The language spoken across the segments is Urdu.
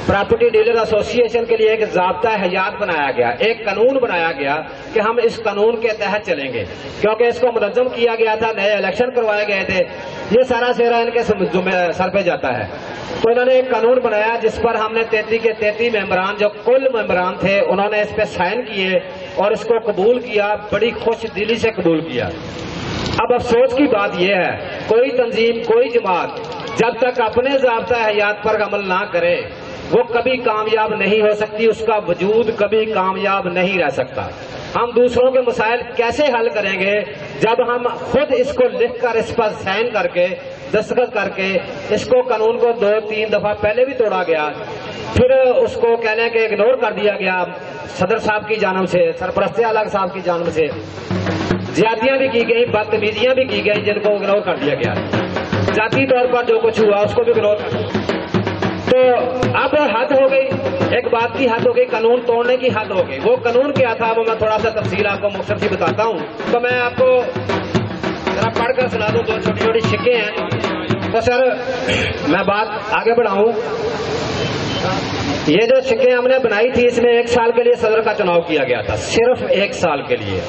پراپرٹی ڈیلر ایسوسیشن کے لیے ایک ضابطہ حیات بنایا گیا، ایک قانون بنایا گیا کہ ہم اس قانون کے تحت چلیں گے، کیونکہ اس کو منظم کیا گیا تھا، نئے الیکشن کروائے گئے تھے، یہ سارا سیرا ان کے سر پہ جاتا ہے۔ تو انہوں نے ایک قانون بنایا جس پر ہم نے 33 کے 33 ممبران جو کل ممبران تھے انہوں نے اس پہ سائن کیے اور اس کو قبول کیا، بڑی خوش دلی سے قبول کیا۔ اب افسوس کی بات یہ ہے کوئی تنظیم، کوئی جماعت جب تک اپنے ضابطہ حیات پر عمل نہ کرے وہ کبھی کامیاب نہیں ہو سکتی، اس کا وجود کبھی کامیاب نہیں رہ سکتا۔ ہم دوسروں کے مسائل کیسے حل کریں گے جب ہم خود اس کو لکھ کر اس پر سائن کر کے دستخط کر کے اس کو قانون کو 2-3 دفعہ پہلے بھی توڑا گیا، پھر اس کو کہنے کے اگنور کر دیا گیا صدر صاحب کی جانب سے، سرپرست اعلیٰ صاحب کی جانب سے، زیادتیاں بھی کی گئی، بدتمیزیاں بھی کی گئی جن کو اگنور کر دیا گیا، ذاتی طور پر جو کچھ ہوا اس کو بھی اگنور کر دیا۔ تو اب حد ہو گئی، ایک بات کی حد ہو گئی، قانون توڑنے کی حد ہو گئی۔ وہ قانون کیا تھا وہ میں تھوڑا سا تفصیل آپ کو مختصر سی بتاتا ہوں، تو میں آپ کو ذرا پڑھ کر سنا دوں، دو چھوٹی چھوٹی شکیں ہیں۔ تو سر میں بات آگے بڑھاؤں، یہ جو شکیں ہم نے بنائی تھی اس میں 1 سال کے لیے صدر کا چناؤ کیا گیا تھا، صرف 1 سال کے لیے۔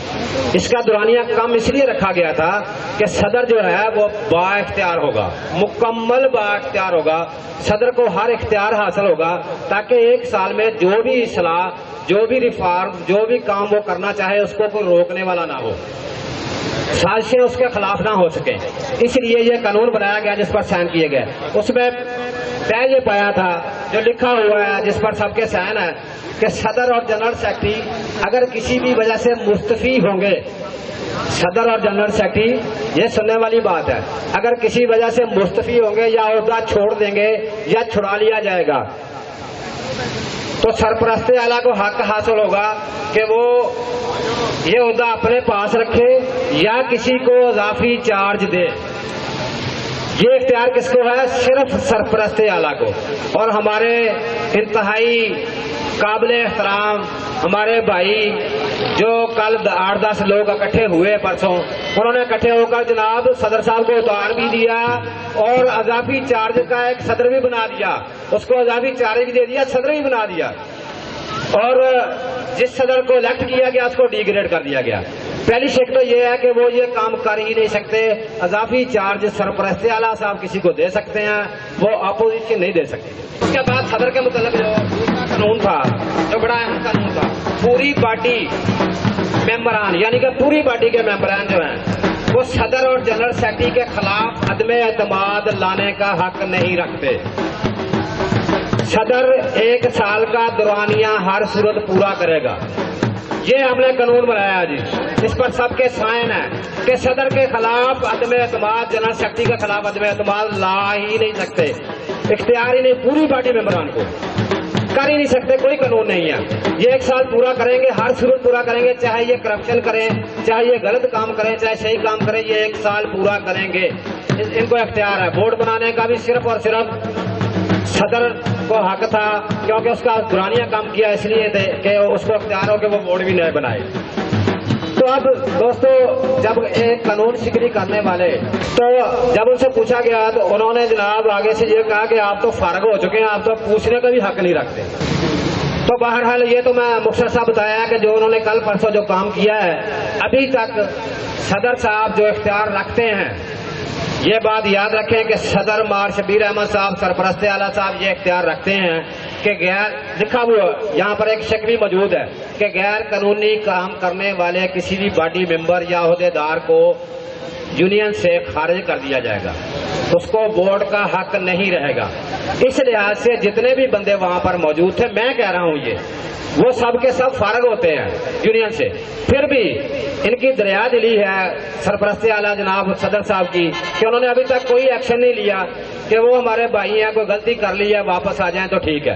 اس کا دورانیہ کم اس لیے رکھا گیا تھا کہ صدر جو ہے وہ با اختیار ہوگا، مکمل با اختیار ہوگا، صدر کو ہر اختیار حاصل ہوگا تاکہ 1 سال میں جو بھی اصلاح، جو بھی ریفارم، جو بھی کام وہ کرنا چاہے اس کو کوئی روکنے والا نہ ہو، سازشیں اس کے خلاف نہ ہو سکیں۔ اس لیے یہ قانون بنایا گیا جس پر سائن کیے گئے۔ اس میں طے یہ پایا تھا جو لکھا ہوا ہے جس پر سب کے سائن ہے کہ صدر اور جنرل سیکرٹری اگر کسی بھی وجہ سے مستعفی ہوں گے، صدر اور جنرل سیکرٹری، یہ سننے والی بات ہے، اگر کسی وجہ سے مستعفی ہوں گے یا عہدہ چھوڑ دیں گے یا چھڑا لیا جائے گا تو سرپرست اعلیٰ کو حق حاصل ہوگا کہ وہ یہ عہدہ اپنے پاس رکھے یا کسی کو اضافی چارج دے۔ یہ اختیار کس کو ہے؟ صرف سرپرست اعلیٰ کو۔ اور ہمارے انتہائی قابل احترام ہمارے بھائی جو کل 8-10 لوگ اکٹھے ہوئے پرسوں، انہوں نے اکٹھے ہو کر جناب صدر صاحب کو اتار بھی دیا اور اضافی چارج کا ایک صدر بھی بنا دیا، اس کو اضافی چارج بھی دے دیا، صدر بھی بنا دیا، اور جس صدر کو الیکٹ کیا گیا اس کو ڈی گریڈ کر دیا گیا۔ پہلی شک تو یہ ہے کہ وہ یہ کام کر ہی نہیں سکتے، اضافی چارج سرپرست اعلیٰ صاحب کسی کو دے سکتے ہیں، وہ اپوزیشن نہیں دے سکتے۔ اس کے بعد صدر کے متعلق جو قانون تھا، جو بڑا اہم قانون تھا، پوری پارٹی ممبران یعنی کہ پوری پارٹی کے ممبران جو ہیں وہ صدر اور جنرل سیکرٹری کے خلاف عدم اعتماد لانے کا حق نہیں رکھتے۔ صدر 1 سال کا دورانیہ ہر صورت پورا کرے گا۔ یہ ہم نے قانون بنایا جی، اس پر سب کے سائن ہے کہ صدر کے خلاف عدم اعتماد، جنرل سیکرٹری کے خلاف عدم اعتماد لا ہی نہیں سکتے، اختیار ہی نہیں، پوری پارٹی ممبران کو کر ہی نہیں سکتے، کوئی قانون نہیں ہے۔ یہ 1 سال پورا کریں گے، ہر صورت پورا کریں گے، چاہے یہ کرپشن کریں، چاہے یہ غلط کام کریں، چاہے صحیح کام کریں، یہ 1 سال پورا کریں گے۔ ان کو اختیار ہے۔ بورڈ بنانے کا بھی صرف اور صرف صدر کو حق تھا کیونکہ اس کا دورانیہ کام کیا، اس لیے تھے کہ اس کو اختیار ہو کہ وہ بورڈ بھی نئے بنائے۔ تو اب دوستو جب ایک قانون شکنی کرنے والے، تو جب ان سے پوچھا گیا تو انہوں نے جناب آگے سے یہ کہا کہ آپ تو فارغ ہو چکے ہیں، آپ تو پوچھنے کا بھی حق نہیں رکھتے۔ تو بہرحال یہ تو میں مختصر صاحب بتایا کہ جو انہوں نے کل پرسوں جو کام کیا ہے، ابھی تک صدر صاحب جو اختیار رکھتے ہیں، یہ بات یاد رکھیں کہ صدر مار شبیر احمد صاحب، سرپرست اعلیٰ صاحب یہ اختیار رکھتے ہیں کہ غیر لکھا ہوا یہاں پر ایک شک بھی موجود ہے کہ غیر قانونی کام کرنے والے کسی بھی باڈی ممبر یا عہدیدار کو یونین سے خارج کر دیا جائے گا، اس کو بورڈ کا حق نہیں رہے گا۔ اس لحاظ سے جتنے بھی بندے وہاں پر موجود تھے، میں کہہ رہا ہوں یہ وہ سب کے سب فارغ ہوتے ہیں یونین سے، پھر بھی ان کی دریا دلی ہے سرپرست اعلیٰ جناب صدر صاحب کی کہ انہوں نے ابھی تک کوئی ایکشن نہیں لیا کہ وہ ہمارے بھائی ہیں، کوئی غلطی کر لی ہے واپس آ جائیں تو ٹھیک ہے۔